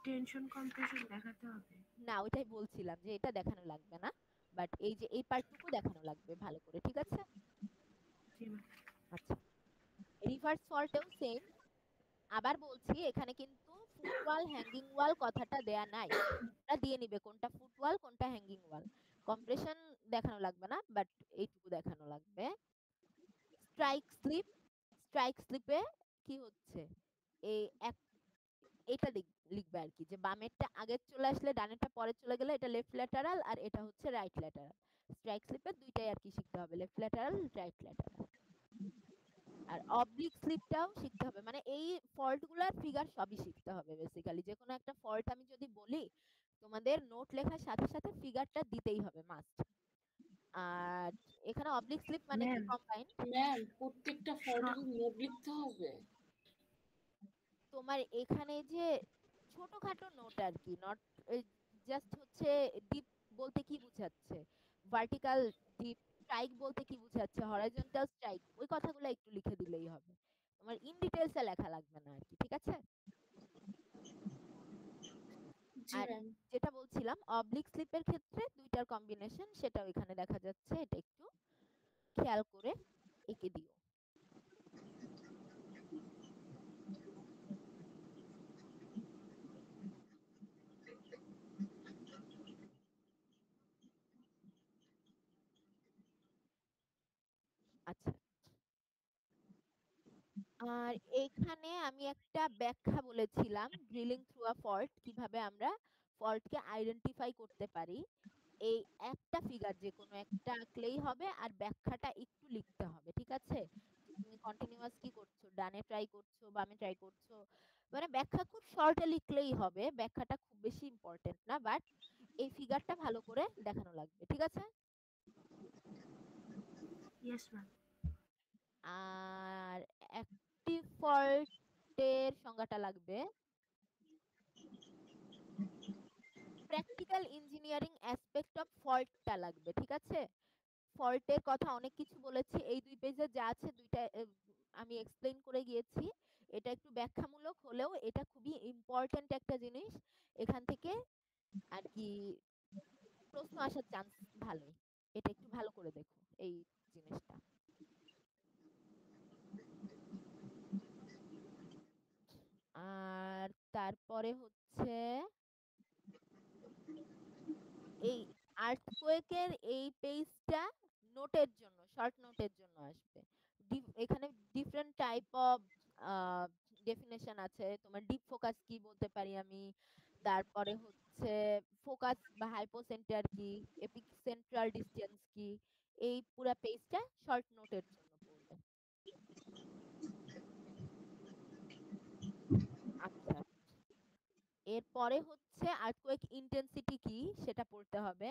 টেনশন কম্প্রেশন দেখাতে হবে। না ওইটাই বলছিলাম যে এটা দেখানো লাগবে না, বাট এই যে এই পার্টটুকু দেখানো লাগবে ভালো করে, ঠিক আছে? জি ম্যাম। আচ্ছা, রিভার্স ফল্টেও সেম। আবার বলছি এখানে কিন্তু ফুটওয়াল হ্যাঙ্গিং ওয়াল কথাটা দেয়া নাই। এটা দিয়ে নিবে কোনটা ফুটওয়াল কোনটা হ্যাঙ্গিং ওয়াল। কম্প্রেশন দেখানো লাগবে না, বাট এইটুকু দেখানো লাগবে। স্ট্রাইক স্লিপ, স্ট্রাইক স্লিপে কি হচ্ছে, এই এক এটা লিখবে আর কি, যে বামেরটা আগে চলে আসলে ডানেরটা পরে চলে গেলে এটা লেফট ল্যাটারাল আর এটা হচ্ছে রাইট ল্যাটারাল। স্ট্রাইক স্লিপে দুইটাই আর কি শিখতে হবে, লেফট ল্যাটারাল রাইট ল্যাটারাল। আর অবলিক স্লিপটাও শিখতে হবে, মানে এই ফল্ট গুলার ফিগার সবই শিখতে হবে বেসিক্যালি। যে কোনো একটা ফল্ট আমি যদি বলি তোমাদের নোট লেখার সাথে সাথে ফিগারটা দিতেই হবে মাস্ট। আর এখানে অবলিক স্লিপ মানে কি, ম্যাম কম্বাইন। ম্যাম প্রত্যেকটা ফল্টের নোট লিখতে হবে? তোমার এখানে যে ছোটখাটো নোট আর কি, নট জাস্ট হচ্ছে ডিপ বলতে কি বুঝাচ্ছে, ভার্টিক্যাল ডিপ, স্ট্রাইক বলতে কি বুঝাচ্ছে, হরাইজন্টাল স্ট্রাইক, ওই কথাগুলো একটু লিখে দিলেই হবে। তোমার ইন ডিটেলসে লেখা লাগবে না আর কি, ঠিক আছে? জি আর ম্যাম। যেটা বলছিলাম অবলিক স্লিপের ক্ষেত্রে দুইটার কম্বিনেশন, সেটাও এখানে দেখা যাচ্ছে, এটা একটু খেয়াল করে এঁকে দিও। আচ্ছা, আর এখানে আমি একটা ব্যাখ্যা বলেছিলাম ড্রিলিং থ্রু আ ফল্ট, কিভাবে আমরা ফল্টকে আইডেন্টিফাই করতে পারি। এই একটা ফিগার যে কোনো একটা আঁকলেই হবে, আর ব্যাখ্যাটা একটু লিখতে হবে, ঠিক আছে? তুমি কন্টিনিউয়াস কি করছো, ডানে ট্রাই করছো বামে ট্রাই করছো, মানে ব্যাখ্যা খুব শর্টে লিখলেই হবে, ব্যাখ্যাটা খুব বেশি ইম্পর্টেন্ট না, বাট এই ফিগারটা ভালো করে দেখানো লাগবে, ঠিক আছে? Yes ma'am. আর অ্যাক্টিভ ফল্টের সংজ্ঞাটা লাগবে, প্র্যাকটিক্যাল ইঞ্জিনিয়ারিং অ্যাসপেক্ট অফ ফল্টটা লাগবে, ঠিক আছে? ফল্টের কথা অনেক কিছু বলেছি, এই দুই পেজে যা আছে দুইটা আমি এক্সপ্লেইন করে গিয়েছি। এটা একটু ব্যাখ্যামূলক হলেও এটা খুবই ইম্পর্ট্যান্ট একটা জিনিস, এখান থেকে আর কি প্রশ্ন আসার চান্স ভালোই। এটা একটু ভালো করে দেখো এই জিনিসটা। আর তারপরে হচ্ছে এই আর্থকোয়েকের এই পেজটা নোটের জন্য, শর্ট নোটের জন্য আসবে। এখানে ডিফারেন্ট টাইপ অফ ডেফিনেশন আছে, তোমার ডিপ ফোকাস কি বলতে পারি আমি, তারপরে হচ্ছে ফোকাস বা হাইপোসেন্টার কি, এপিক সেন্ট্রাল ডিসটেন্স কি, এই পুরো পেজটা শর্ট নোটের জন্য পড়বে। আচ্ছা, এরপরে হচ্ছে আর্থকোয়েক ইন্টেন্সিটি কি সেটা পড়তে হবে।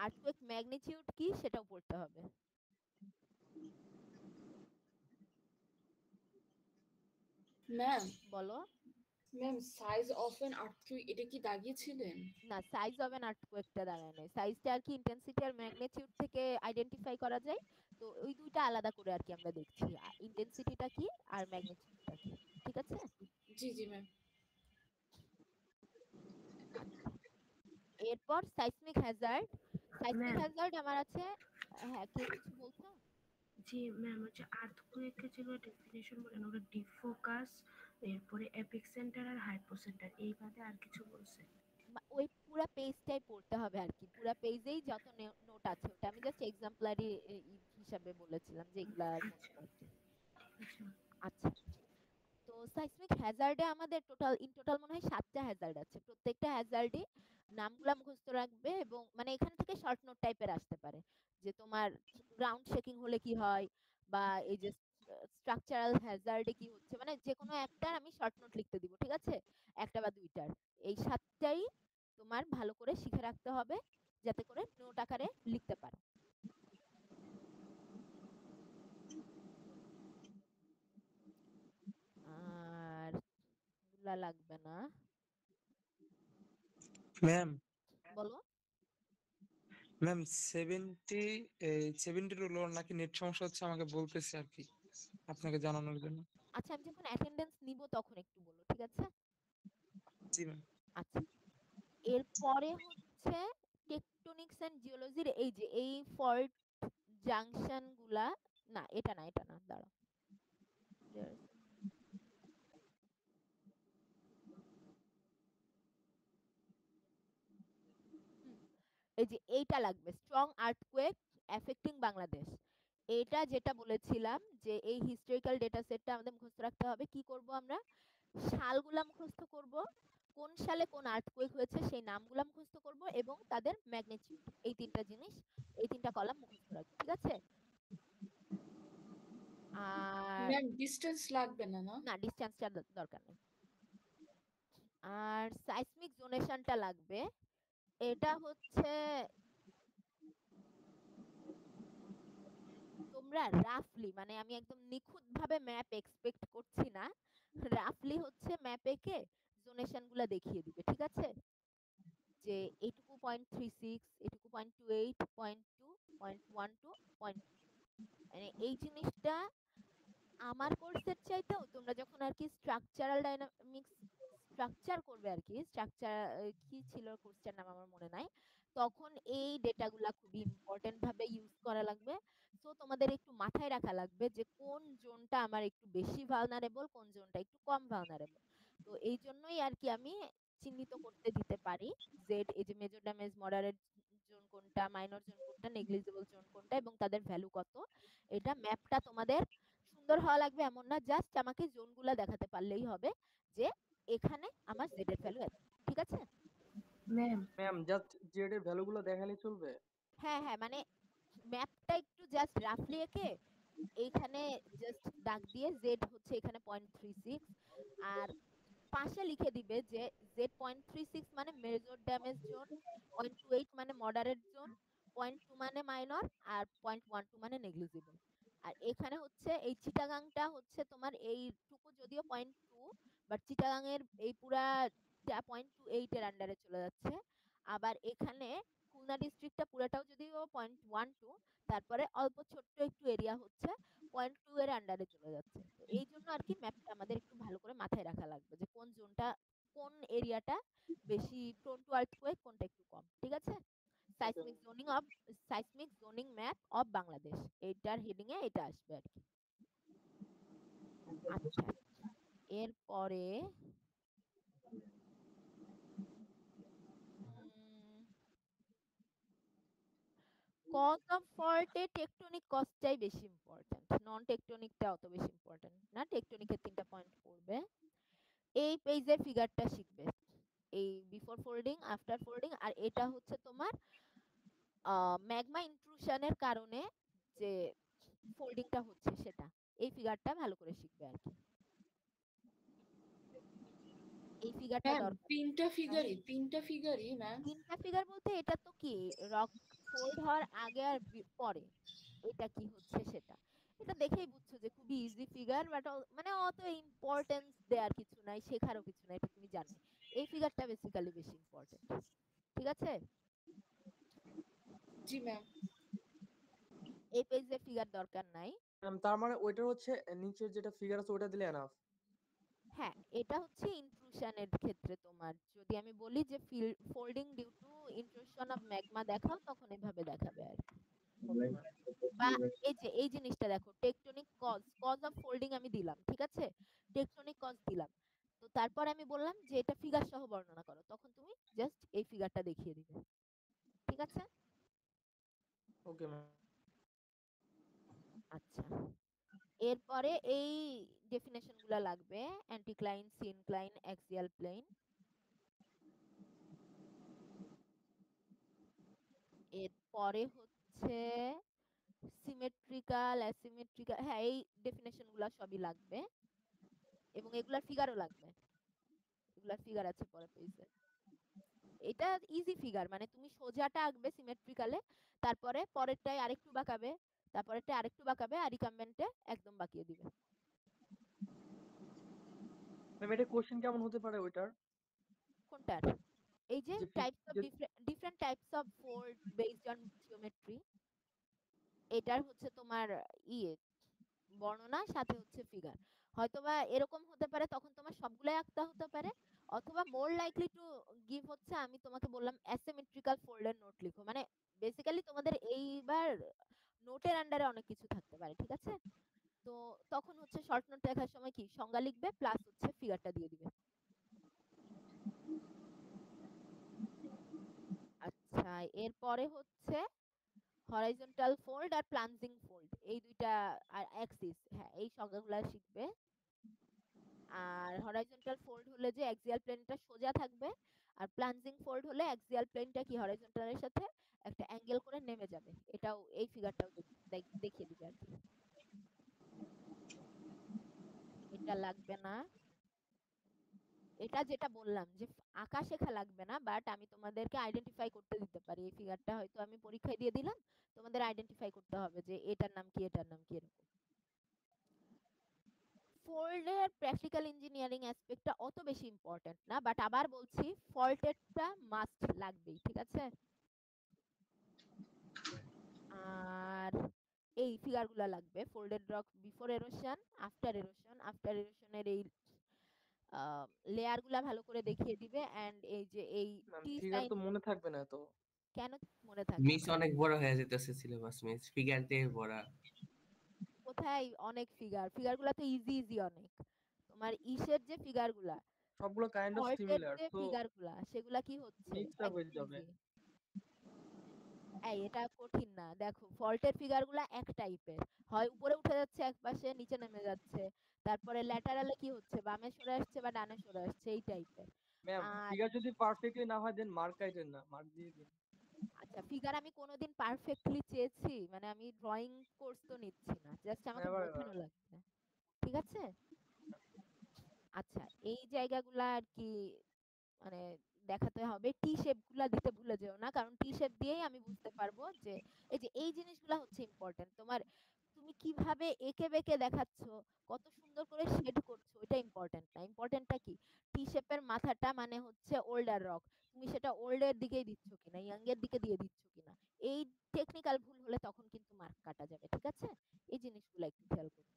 আর্থকোয়েক ম্যাগনিটিউড কি সেটাও পড়তে হবে। ম্যাম বলো। Ma'am size of an earthquake এটা কি দাগিয়েছিলেন? না, সাইজ অফ অ্যান আর্থকোয়েকটা দাঁড়ায় নাই, সাইজটা আর কি ইন্টেন্সিটি আর ম্যাগনিটিউড থেকে আইডেন্টিফাই করা যায়। তো ওই দুইটা আলাদা করে আর কি আমরা দেখছি, ইন্টেন্সিটিটা কি আর ম্যাগনিটিউডটা কি, ঠিক আছে? জি জি ম্যাম। আচ্ছা, এরপর seismic Hazard. Seismic ma'am Hazard আমার আছে, হ্যাঁ কে কিছু বলছো? জি ম্যাম, হচ্ছে আর্থকুয়েকের যেগুলো ডেফিনেশন বলেন ওটা ডিফোকাস, এরপরে এপিক সেন্টার আর হাইপোসেন্টার, এই বাদে আর কিছু বলছে? ওই পুরা পেজটাই পড়তে হবে আর কি, পুরা পেজেই যত নোট আছে, ওটা আমি জাস্ট এক্সাম্পলারি হিসাবে বলেছিলাম যে এগুলা মনে আচ্ছা রাখতে। ঠিক আছে ম্যাম। আচ্ছা, তো সাইসমিক হ্যাজার্ডে আমাদের টোটাল মনে হয় 7টা হ্যাজার্ড আছে, প্রত্যেকটা হ্যাজার্ডই নামগুলা মুখস্থ রাখবে এবং মানে এখান থেকে শর্ট নোট টাইপের আসতে পারে যে তোমার গ্রাউন্ড শেকিং হলে কি হয়, বা এই যে স্ট্রাকচারাল হ্যাজার্ডে কি হচ্ছে, মানে যে কোনো একটার আমি শর্ট নোট লিখতে দিব, ঠিক আছে, একটা বা দুইটার। এই 7টাই তোমার ভালো করে শিখে রাখতে হবে যাতে করে নোট আকারে লিখতে পারো। আর গুলা লাগবে না। ম্যাম বলো। ম্যাম 70 লোর নাকি নেট সমস্যা হচ্ছে, আমাকে বলতেছে আর কি, আপনাকে জানানোর জন্য। আচ্ছা, আমি যখন অ্যাটেন্ডেন্স নিব তখন একটু বলো, ঠিক আছে? জি ম্যাম। আচ্ছা, এরপরে হচ্ছে টেকটোনিক্স এন্ড জিওলজির এই যে এই ফল্ট জাংশন গুলা, না এটা না, এটা না, দাঁড়াও। হুম, এই যে এইটা লাগবে, স্ট্রং আর্থকোয়েক এফেক্টিং বাংলাদেশ। এটা যেটা বলেছিলাম যে এই হিস্টোরিক্যাল ডেটা সেটটা আমাদের মুখস্থ রাখতে হবে। কি করব আমরা? সালগুলা মুখস্থ করব, কোন সালে কোন আর্থকোয়েক হয়েছে সেই নামগুলা মুখস্থ করব, এবং তাদের ম্যাগনিটিউড, এই তিনটা জিনিস, এই তিনটা কলাম মুখস্থ রাখবো, ঠিক আছে? আর ম্যাম ডিস্টেন্স লাগবে না না? না, ডিসটেন্সটা দরকার নেই। আর সাইসমিক জোনেশনটা লাগবে। এটা হচ্ছে তোমরা রাফলি, মানে আমি একদম নিখুঁত ভাবে ম্যাপ এক্সপেক্ট করছি না, রাফলি হচ্ছে ম্যাপ এঁকে জোনেশন গুলা দেখিয়ে দিবে, ঠিক আছে? যে এইটুকু 0.36, এইটুকু 0.28, 0.2, 0.12, 0.2, মানে এই জিনিসটা আমার কোর্সের চাইতেও তোমরা যখন আর কি স্ট্রাকচারাল ডাইনামিক্স স্ট্রাকচার করবে আর কি, স্ট্রাকচার কি ছিল কোর্সটার নাম আমার মনে নাই, তখন এই ডেটাগুলা খুবই ইম্পর্টেন্ট ভাবে ইউজ করা লাগবে। সো তোমাদের একটু মাথায় রাখা লাগবে যে কোন জোনটা আমার একটু বেশি ভালনারেবল, কোন জোনটা একটু কম ভালনারেবল। তো এই জন্যই আর কি আমি চিহ্নিত করতে দিতে পারি জেড, এই যে মেজর ড্যামেজ, মডারেট জোন কোনটা, মাইনর জোন কোনটা, নেগলিজিবল জোন কোনটা, এবং তাদের ভ্যালু কত। এটা ম্যাপটা তোমাদের সুন্দর হওয়া লাগবে এমন না, জাস্ট আমাকে জোনগুলা দেখাতে পারলেই হবে যে এখানে আমার জেড এর ভ্যালু এত, ঠিক আছে? ম্যাম ম্যাম জাস্ট জেড এর ভ্যালুগুলো দেখালেই চলবে? হ্যাঁ হ্যাঁ, মানে ম্যাপটা একটু জাস্ট রাফলি এঁকে এইখানে জাস্ট দাগ দিয়ে জেড হচ্ছে এখানে 0.36, আর পাশে লিখে দিবে যে Z.36 মানে মেজর ড্যামেজ জোন, 0.28 মানে মডারেট জোন, 0.2 মানে মাইনর, আর 0.12 মানে নেগলিজিবল। আর এখানে হচ্ছে এই চিটাগাংটা হচ্ছে তোমার এইটুকু যদিও 0.2, বাট চিটাগাং এর এই পুরা 0.28 এর আন্ডারে চলে যাচ্ছে। আবার এখানে খুলনা ডিস্ট্রিক্টটা পুরাটাও যদিও 0.12, তারপরে অল্প ছোট্ট একটু এরিয়া হচ্ছে 0.2 এর আন্ডারে চলে যাচ্ছে। তো এই জন্য আর কি ম্যাপটা আমাদের একটু ভালো করে মাথায় রাখা লাগবে যে কোন জোনটা, কোন এরিয়াটা বেশি প্রোন টু আর্থকোয়েক, কোনটা একটু কম, ঠিক আছে? Seismic zoning map of Bangladesh, এইটার হেডিং এ এটা আসবে আর কি। আচ্ছা, এরপরে কজ অফ ফল্টে টেকটনিক কজটাই বেশি ইম্পর্টেন্ট, নন টেকটনিকটা অত বেশি ইম্পর্টেন্ট না। টেকটনিকের 3টা পয়েন্ট পড়বে, এই পেজের ফিগারটা শিখবে, এই বিফোর ফোল্ডিং, আফটার ফোল্ডিং, আর এটা হচ্ছে তোমার ম্যাগমা ইন্ট্রুশনের কারণে যে ফোল্ডিংটা হচ্ছে সেটা, এই ফিগারটা ভালো করে শিখবে আর কি। এই ফিগারটা ম্যাম দরকার। তিনটা ফিগারই ম্যাম। 3টা ফিগার বলতে এটা তো কি রক ফোল্ড হওয়ার আগে আর পরে এটা কি হচ্ছে সেটা, এটা দেখেই বুঝছো যে খুবই ইজি ফিগার, বাট মানে অত ইম্পর্টেন্স দেওয়ার কিছু নাই, শেখারও কিছু নাই, এটা তুমি জানো। এই ফিগারটা বেসিক্যালি বেশি ইম্পর্টেন্ট, ঠিক আছে? জি ম্যাম। এই পেজে ফিগার দরকার নাই। ম্যাম তার মানে ওইটা হচ্ছে নিচের যেটা ফিগার আছে ওটা দিলে এনাফ? হ্যাঁ, এটা হচ্ছে ইন্ট্রুশনের ক্ষেত্রে তোমার যদি আমি বলি যে folding due to intrusion of magma দেখাও, তখন এভাবে দেখাবে আর কি। বা এই যে এই জিনিসটা দেখো, টেকটনিক কজ অফ ফোল্ডিং আমি দিলাম, ঠিক আছে, টেকটনিক কজ দিলাম, তো তারপর আমি বললাম যে এটা ফিগার সহ বর্ণনা করো, তখন তুমি জাস্ট এই ফিগারটা দেখিয়ে দিবে, ঠিক আছে? Okay ma'am. আচ্ছা, এরপরে এই ডেফিনেশন গুলা লাগবে, অ্যান্টিক্লাইন, সিনক্লাইন, অ্যাক্সিয়াল প্লেন। এরপরে হচ্ছে সিমেট্রিক্যাল, অ্যাসিমেট্রিক্যাল, হ্যাঁ এই ডেফিনেশন গুলা সবই লাগবে এবং এগুলার ফিগারও লাগবে। এগুলার ফিগার আছে পরের পেজে। এটা ইজি ফিগার, মানে তুমি সোজাটা আঁকবে সিমেট্রিক্যালে, তারপরে পরেরটায় আরেকটু বাঁকাবে, তারপরেরটা আরেকটু বাঁকাবে, আর রিকাম্বেন্টে একদম বাঁকিয়ে দিবে। ম্যাম এটা কোশ্চেন কেমন হতে পারে ওইটার? কোনটার? এই যে যে types of different types of fold based on geometry, এটার হচ্ছে তোমার ইয়ে বর্ণনা সাথে হচ্ছে ফিগার। হয়তোবা এরকম হতে পারে তখন তোমার সবগুলাই আঁকতে হতে পারে, অথবা মোর লাইকলি টু গিভ হচ্ছে আমি তোমাকে বললাম অ্যাসিমেট্রিক্যাল ফোল্ডের নোট লিখো, মানে বেসিক্যালি তোমাদের এইবার নোটের আন্ডারে অনেক কিছু থাকতে পারে, ঠিক আছে? তো তখন হচ্ছে শর্ট নোট লেখার সময় কি সংজ্ঞা লিখবে প্লাস হচ্ছে ফিগারটা দিয়ে দিবে। আচ্ছা, এরপরে হচ্ছে হরাইজন্টাল ফোল্ড আর প্লানজিং ফোল্ড, এই দুইটা, আর অ্যাক্সিস, হ্যাঁ এই সংজ্ঞাগুলো শিখবে। আর হরাইজন্টাল ফোল্ড হলে যে অ্যাক্সিয়াল প্লেনটা সোজা থাকবে, আর প্লানজিং ফোল্ড হলে অ্যাক্সিয়াল প্লেনটা কি হরাইজন্টালের সাথে একটা অ্যাঙ্গেল করে নেমে যাবে। এটাও এই ফিগারটাও দেখিয়ে দিবে আর কি। এটা লাগবে না, এটা যেটা বললাম যে আঁকা শেখা লাগবে না, বাট আমি তোমাদেরকে আইডেন্টিফাই করতে দিতে পারি। এই ফিগারটা হয়তো আমি পরীক্ষায় দিয়ে দিলাম, তোমাদের আইডেন্টিফাই করতে হবে যে এটার নাম কি এটার নাম কি এরকম। ফোল্ডের প্র্যাকটিক্যাল ইঞ্জিনিয়ারিং অ্যাসপেক্টটা অত বেশি ইম্পর্টেন্ট না, বাট আবার বলছি ফল্টেডটা মাস্ট লাগবেই, ঠিক আছে? আর এই ফিগারগুলো লাগবে, folded rock before erosion, after erosion, after এরোশনের এই লেয়ারগুলা ভালো করে দেখিয়ে দিবে। এন্ড এই যে এই ম্যাম টি ফিগার সাইন, তো মনে থাকবে না তো। কেন মনে থাকবে মিস না? অনেক বড় হয়ে যেতেছে সিলেবাস মিস, ফিগার দিয়ে ভরা। কোথায় অনেক ফিগার, ফিগারগুলা তো ইজি ইজি অনেক। তোমার ইসের যে ফিগারগুলা, সবগুলো কাইন্ড অফ ফল্টের সিমিলার, যে তো ফিগারগুলা, সেগুলা কি হচ্ছে মিক্সড আপ হয়ে একদম যাবে। ইজি। এই এটা কঠিন না, দেখো ফল্টের ফিগারগুলা এক টাইপের, হয় উপরে উঠে যাচ্ছে এক পাশে, নিচে নেমে যাচ্ছে, তারপরে ল্যাটারালে কি হচ্ছে বামে সরে আসছে বা ডানে সরে আসছে, এই টাইপের। ম্যাম আর ফিগার যদি পারফেক্টলি না হয় দেন মার্ক কাইটেন না, মার্ক দিয়ে দিন। আচ্ছা, ফিগার আমি কোনোদিন পারফেক্টলি চেয়েছি? মানে আমি ড্রয়িং কোর্স তো নিচ্ছি না, জাস্ট আমাকে নেভার এভার। বোঝানো লাগবে, ঠিক আছে? আচ্ছা, এই জায়গাগুলা আর কি মানে দেখাতে হবে। টি শেপ গুলা দিতে ভুলে যেও না, কারণ টি শেপ দিয়েই আমি বুঝতে পারবো যে এই জিনিসগুলা হচ্ছে ইম্পর্টেন্ট। তোমার তুমি কিভাবে এঁকে বেঁকে দেখাচ্ছ, কত সুন্দর করে শেড করছো, এটা ইম্পর্টেন্ট না। ইম্পর্টেন্টটা কি টি শেপের মাথাটা মানে হচ্ছে ওল্ডার রক, তুমি সেটা ওল্ডের দিকেই দিচ্ছ কিনা, ইয়াং এর দিকে দিয়ে দিচ্ছ কিনা। এই টেকনিক্যাল ভুল হলে তখন কিন্তু মার্ক কাটা যাবে, ঠিক আছে? এই জিনিসগুলো একটু খেয়াল করো।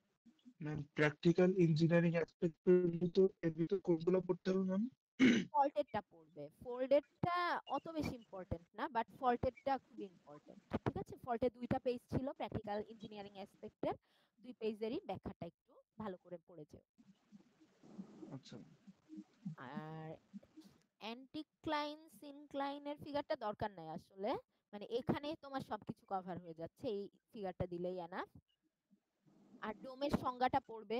ম্যাম প্র্যাকটিক্যাল ইঞ্জিনিয়ারিং অ্যাসপেক্ট এর ভিতর কোনগুলো পড়তে হবে ম্যাম? ফল্টেডটা পড়বে, ফোল্ডেডটা অত বেশি ইম্পর্টেন্ট না, বাট ফল্টেডটা খুব ইম্পর্টেন্ট, ঠিক আছে? ফল্টে দুইটা পেজ ছিল প্র্যাকটিক্যাল ইঞ্জিনিয়ারিং অ্যাসপেক্টের, দুই পেজেরই ব্যাখ্যাটা একটু ভালো করে পড়েছে। আচ্ছা আর অ্যান্টিক্লাইন সিনক্লাইনের ফিগারটা দরকার নাই আসলে, মানে এখানেই তোমার সবকিছু কভার হয়ে যাচ্ছে, এই ফিগারটা দিলেই এনাফ। আর ডোমের সংজ্ঞাটা পড়বে।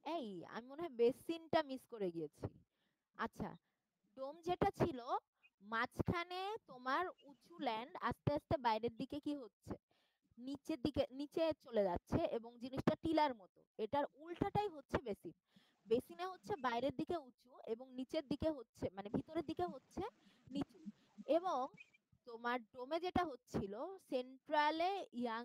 এই আমি মনে হয় বেসিনটা মিস করে গিয়েছি। আচ্ছা, ডোম যেটা ছিল মাঝখানে তোমার উঁচু ল্যান্ড আস্তে আস্তে বাইরের দিকে কি হচ্ছে, নিচের দিকে নিচে চলে যাচ্ছে এবং জিনিসটা টিলার মতো, এটার উল্টাটাই হচ্ছে বেসিন। বেসিনে হচ্ছে বাইরের দিকে উঁচু এবং নিচের দিকে হচ্ছে মানে ভিতরের দিকে হচ্ছে নিচু। এবং তোমার ডোমে যেটা হচ্ছিল সেন্ট্রালে ইয়াং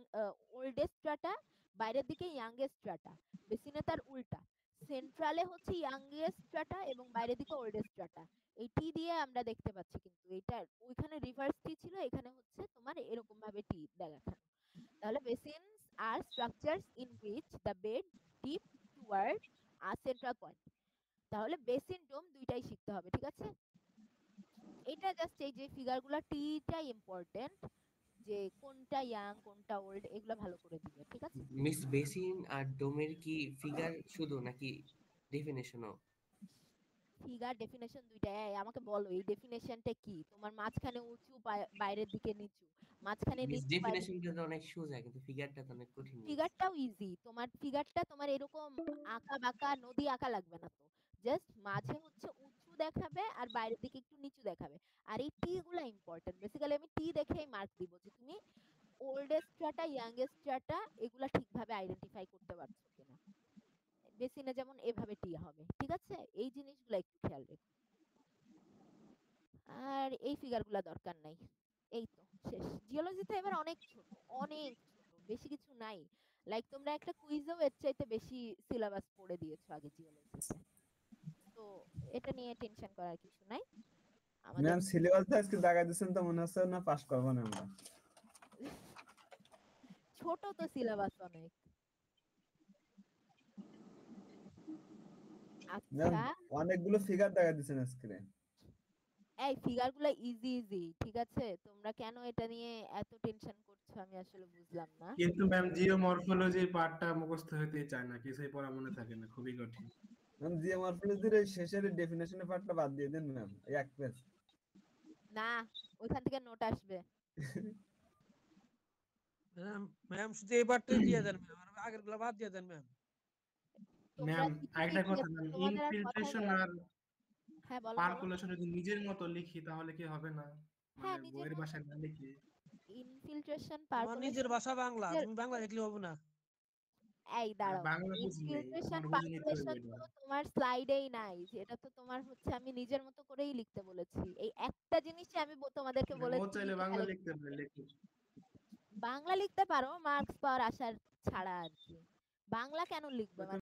ওল্ডেস্ট স্ট্রাটা, বাইরের দিকে ইয়াংগেস্ট স্ট্রাটা। বেসিনে তার উল্টা, সেন্ট্রালে হচ্ছে ইয়াংগেস্ট স্ট্রাটা এবং বাইরের দিকে ওল্ডেস্ট স্ট্রাটা। এই টি দিয়ে আমরা দেখতে পাচ্ছি, কিন্তু এটা ওইখানে রিভার্স টি ছিল, এখানে হচ্ছে তোমার এরকম ভাবে টি দেখানো। তাহলে বেসিনস আর structures in which the bed dip toward a central point. তাহলে বেসিন ডোম দুইটাই শিখতে হবে, ঠিক আছে? এটা জাস্ট এই যে ফিগারগুলো টিটাই ইম্পর্টেন্ট, যে কোনটা ইয়াং কোনটা ওল্ড এগুলো ভালো করে দিবে, ঠিক আছে? মিস বেসিন আর ডোমের কি ফিগার শুধু নাকি ডেফিনেশনও? ফিগার ডেফিনেশন দুইটাই। আমাকে বলো এই ডেফিনেশনটা কি? তোমার মাঝখানে উঁচু বাইরের দিকে নিচু, মাঝখানে মিস নিচু বাইরের ডেফিনেশনটা তো অনেক সোজা, কিন্তু ফিগারটা তো অনেক কঠিন মিস। ফিগারটাও ইজি। তোমার ফিগারটা তোমার এরকম আঁকা বাঁকা নদী আঁকা লাগবে না তো, জাস্ট মাঝে হচ্ছে উঁচু দেখাবে আর বাইরের দিকে একটু নিচু দেখাবে। আর এই টি গুলা ইম্পর্টেন্ট। বেসিক্যালি আমি টি দেখেই মার্ক দিব যে তুমি ওল্ডেস্ট স্ট্রাটা, ইয়াংগেস্ট স্ট্রাটা এগুলা ঠিকভাবে আইডেন্টিফাই করতে পারছো কিনা। বেসিনে যেমন এভাবে টি হবে, ঠিক আছে? এই জিনিসগুলো একটু খেয়াল রেখো। আর এই ফিগারগুলা দরকার নাই। এই তো শেষ। জিওলজিতে এবার অনেক ছোট, অনেক ছোট, বেশি কিছু নাই। লাইক তোমরা একটা কুইজেও এর চাইতে বেশি সিলেবাস পড়ে দিয়েছো আগে জিওলজিতে। তো এটা নিয়ে টেনশন করার কিছু নাই। আমাদের ম্যাম সিলেবাস আজকে জায়গা দিচ্ছেন তো মনে হচ্ছে না পাস করবো না আমরা। ছোট তো সিলেবাস অনেক। ম্যাম আচ্ছা, অনেকগুলো ফিগার দেখা দিচ্ছেন আজকে। এই ফিগারগুলো ইজি ইজি, ঠিক আছে? তোমরা কেন এটা নিয়ে এত টেনশন করছো আমি আসলে বুঝলাম না। কিন্তু ম্যাম জিওমরফোলজির পার্টটা মুখস্থ হতেই চায় না, কিছুই পড়া মনে থাকে না, খুবই কঠিন। ম্যাম জিওমরফোলজির এই শেষের ডেফিনেশনের পার্টটা বাদ দিয়ে দেন ম্যাম, এই এক পেজ। না, ওইখান থেকে নোট আসবে। ম্যাম শুধু এই পার্টটাই দিয়ে দেন ম্যাম, আর আগের গুলো বাদ দিয়ে দেন ম্যাম। তোমরা ম্যাম লিখে আরেকটা কথা দেখিয়েছো, ম্যাম, তোমাদের আর কথাই ইনফিল্ট্রেশন বলার আর নেই। হ্যাঁ বলো বলো। পার্কুলেশন যদি নিজের মতো লিখি তাহলে কি হবে না? হ্যাঁ, মানে নিজের বইয়ের মতো ভাষায় না লিখি। ইনফিল্ট্রেশন, আমার নিজের পার্কুলেশন ভাষা বাংলা, নিজের। তুমি বাংলা লিখলে হবে না। এই দাঁড়াও, বাংলা বুঝি নাই, ইনফিল্ট্রেশন তোমার বুঝে নিতে হবে পার্কুলেশন এটা। তো তোমার স্লাইডেই নাই। এটা তো তোমার হচ্ছে আমি নিজের মতো করেই লিখতে বলেছি। এই একটা জিনিসই আমি তোমাদেরকে ম্যাম ও বলেছি চাইলে লিখে বাংলা কালেক্ট লিখতে পারে, লিখি। বাংলা লিখতে পারো মার্কস পাওয়ার আশার ছাড়া আর কি। বাংলা কেন লিখবে?